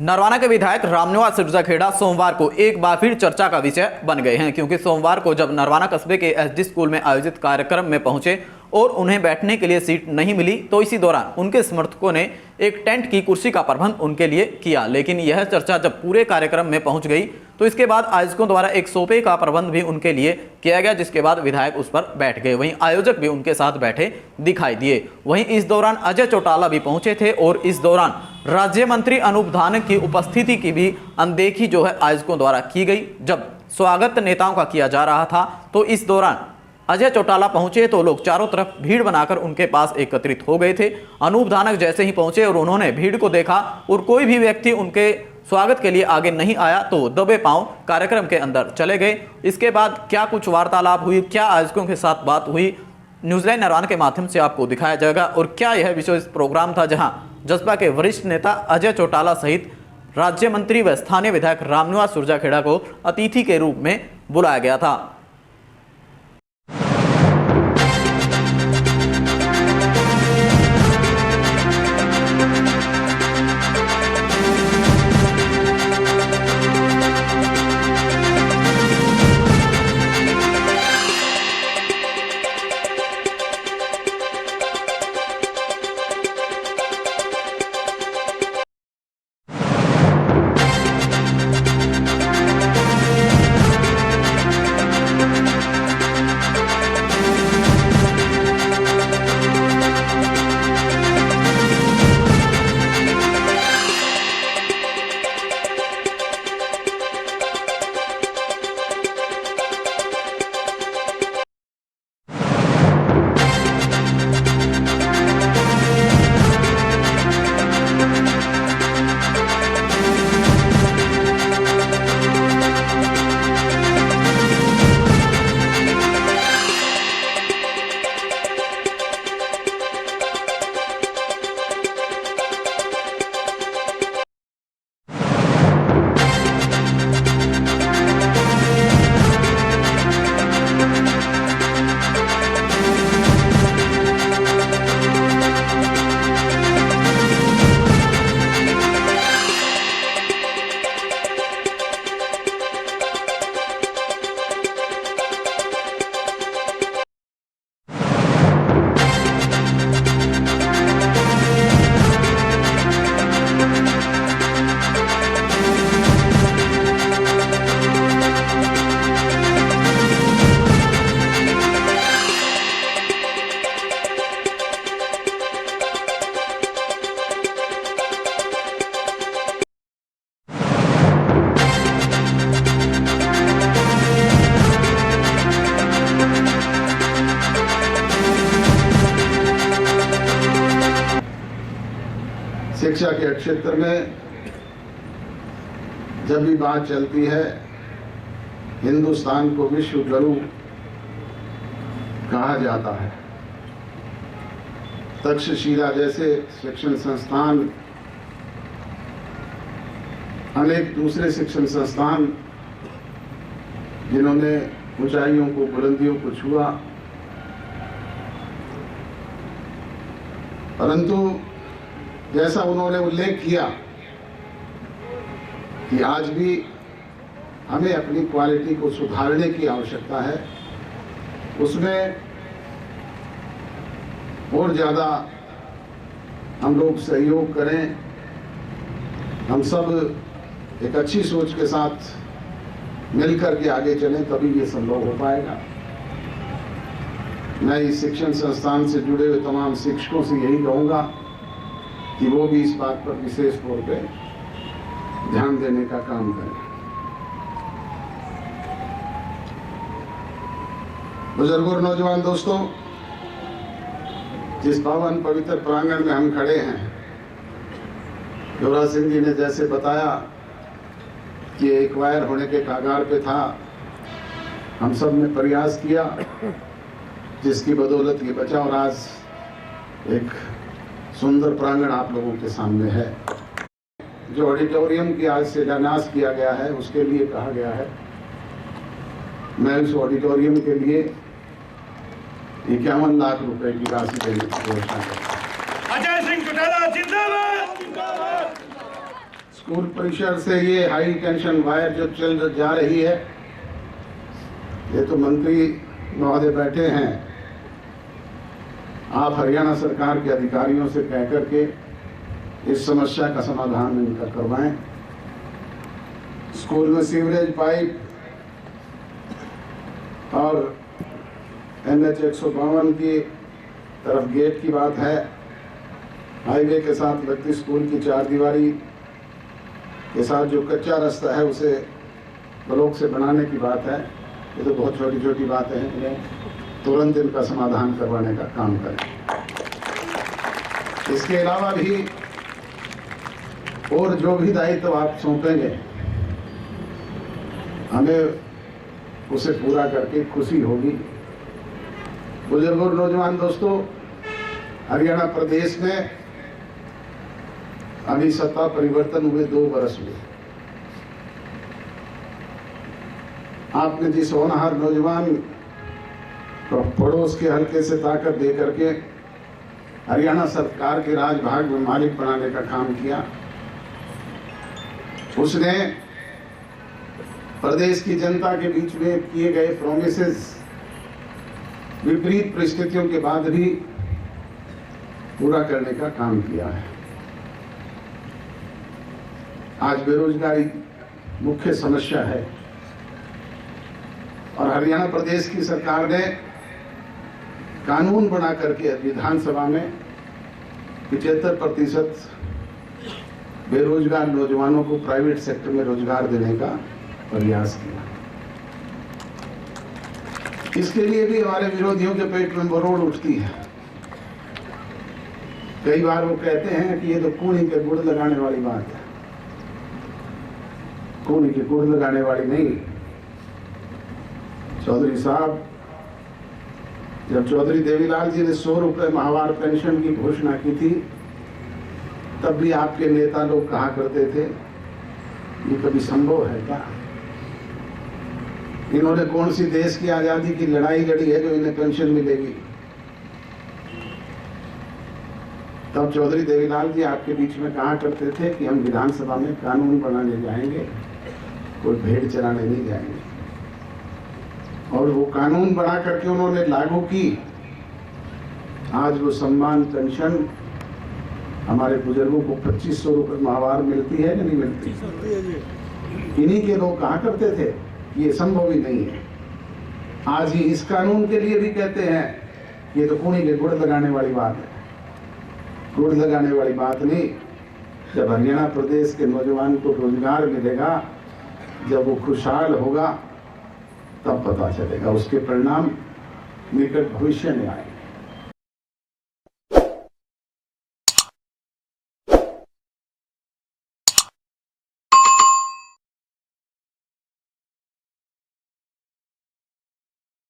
नरवाना के विधायक रामनिवास सुरजाखेड़ा सोमवार को एक बार फिर चर्चा का विषय बन गए हैं, क्योंकि सोमवार को जब नरवाना कस्बे के एसडी स्कूल में आयोजित कार्यक्रम में पहुंचे और उन्हें बैठने के लिए सीट नहीं मिली, तो इसी दौरान उनके समर्थकों ने एक टेंट की कुर्सी का प्रबंध उनके लिए किया। लेकिन यह चर्चा जब पूरे कार्यक्रम में पहुंच गई तो इसके बाद आयोजकों द्वारा एक सोफे का प्रबंध भी उनके लिए किया गया, जिसके बाद विधायक उस पर बैठ गए। वहीं आयोजक भी उनके साथ बैठे दिखाई दिए। वहीं इस दौरान अजय चौटाला भी पहुंचे थे और इस दौरान राज्य मंत्री अनूप धानक की उपस्थिति की भी अनदेखी जो है आयोजकों द्वारा की गई। जब स्वागत नेताओं का किया जा रहा था तो इस दौरान अजय चौटाला पहुंचे तो लोग चारों तरफ भीड़ बनाकर उनके पास एकत्रित हो गए थे। अनूप धानक जैसे ही पहुंचे और उन्होंने भीड़ को देखा और कोई भी व्यक्ति उनके स्वागत के लिए आगे नहीं आया तो दबे पांव कार्यक्रम के अंदर चले गए। इसके बाद क्या कुछ वार्तालाप हुई, क्या आयोजकों के साथ बात हुई, न्यूज़लाइन नरवाना के माध्यम से आपको दिखाया जाएगा। और क्या यह विशेष प्रोग्राम था जहां जसपा के वरिष्ठ नेता अजय चौटाला सहित राज्य मंत्री व स्थानीय विधायक रामनिवास सुरजाखेड़ा को अतिथि के रूप में बुलाया गया था। शिक्षा के क्षेत्र में जब भी बात चलती है, हिंदुस्तान को विश्व गुरु कहा जाता है। तक्षशिला जैसे शिक्षण संस्थान, अनेक दूसरे शिक्षण संस्थान जिन्होंने ऊंचाइयों को, बुलंदियों को छुआ, परंतु जैसा उन्होंने उल्लेख किया कि आज भी हमें अपनी क्वालिटी को सुधारने की आवश्यकता है, उसमें और ज़्यादा हम लोग सहयोग करें, हम सब एक अच्छी सोच के साथ मिलकर के आगे चलें, तभी ये संभव हो पाएगा। मैं इस शिक्षण संस्थान से जुड़े हुए तमाम शिक्षकों से यही कहूँगा कि वो भी इस बात पर विशेष तौर पे ध्यान देने का काम करें। बुजुर्गों और नौजवान दोस्तों, जिस पावन पवित्र प्रांगण में हम खड़े हैं, युवराज सिंह जी ने जैसे बताया कि एक्वायर होने के कगार पे था, हम सब ने प्रयास किया जिसकी बदौलत ये बचा और आज एक सुंदर प्रांगण आप लोगों के सामने है। जो ऑडिटोरियम की आज शिलान्यास किया गया है, उसके लिए कहा गया है, मैं उस ऑडिटोरियम के लिए 51 लाख रुपए की राशि देने की घोषणा करता हूं। अजय सिंह चौटाला जिंदाबाद। स्कूल परिसर से ये हाई टेंशन वायर जो चल जा रही है, ये तो मंत्री महोदय बैठे हैं, आप हरियाणा सरकार के अधिकारियों से कह करके इस समस्या का समाधान इनका करवाएं। स्कूल में सीवरेज पाइप और NH 152 की तरफ गेट की बात है, हाईवे के साथ लगती स्कूल की चार दीवारी के साथ जो कच्चा रास्ता है उसे ब्लॉक से बनाने की बात है। ये तो बहुत छोटी छोटी बातें हैं, इन्हें तुरंत इनका समाधान करवाने का काम करें। इसके अलावा भी और जो भी दायित्व आप सौंपेंगे, हमें उसे पूरा करके खुशी होगी। बुजुर्गों और नौजवान दोस्तों, हरियाणा प्रदेश में अभी सत्ता परिवर्तन हुए 2 वर्ष हुए। आपने जिस होनहार नौजवान को पड़ोस के हल्के से ताकत दे करके हरियाणा सरकार के राजभाग में मालिक बनाने का काम किया, उसने प्रदेश की जनता के बीच में किए गए प्रोमिसेस विपरीत परिस्थितियों के बाद भी पूरा करने का काम किया है। आज बेरोजगारी मुख्य समस्या है और हरियाणा प्रदेश की सरकार ने कानून बना करके विधानसभा में 75% बेरोजगार नौजवानों को प्राइवेट सेक्टर में रोजगार देने का प्रयास किया। इसके लिए भी हमारे विरोधियों के पेट में मरोड़ उठती है। कई बार वो कहते हैं कि ये तो कूड़ी के गुड़ लगाने वाली बात है। कूड़ी के गुड़ लगाने वाली नहीं। चौधरी साहब, जब चौधरी देवीलाल जी ने 100 रुपए माहवार पेंशन की घोषणा की थी, तब भी आपके नेता लोग कहा करते थे ये कभी संभव है क्या? इन्होंने कौन सी देश की आजादी की लड़ाई लड़ी है जो इन्हें पेंशन मिलेगी? तब चौधरी देवीलाल जी आपके बीच में कहा करते थे कि हम विधानसभा में कानून बनाने जाएंगे, कोई भेड़ चराने नहीं जाएंगे। और वो कानून बना करके उन्होंने लागू की। आज वो सम्मान पेंशन हमारे बुजुर्गों को 2500 रुपए माहवार मिलती है या नहीं मिलती? इन्हीं के लोग कहा करते थे ये संभव ही नहीं है। आज ही इस कानून के लिए भी कहते हैं ये तो कूड़ी के गुड़ लगाने वाली बात है। गुड़ लगाने वाली बात नहीं। जब हरियाणा प्रदेश के नौजवान को रोजगार मिलेगा, जब वो खुशहाल होगा, तब पता चलेगा। उसके परिणाम निकट भविष्य में आएंगे।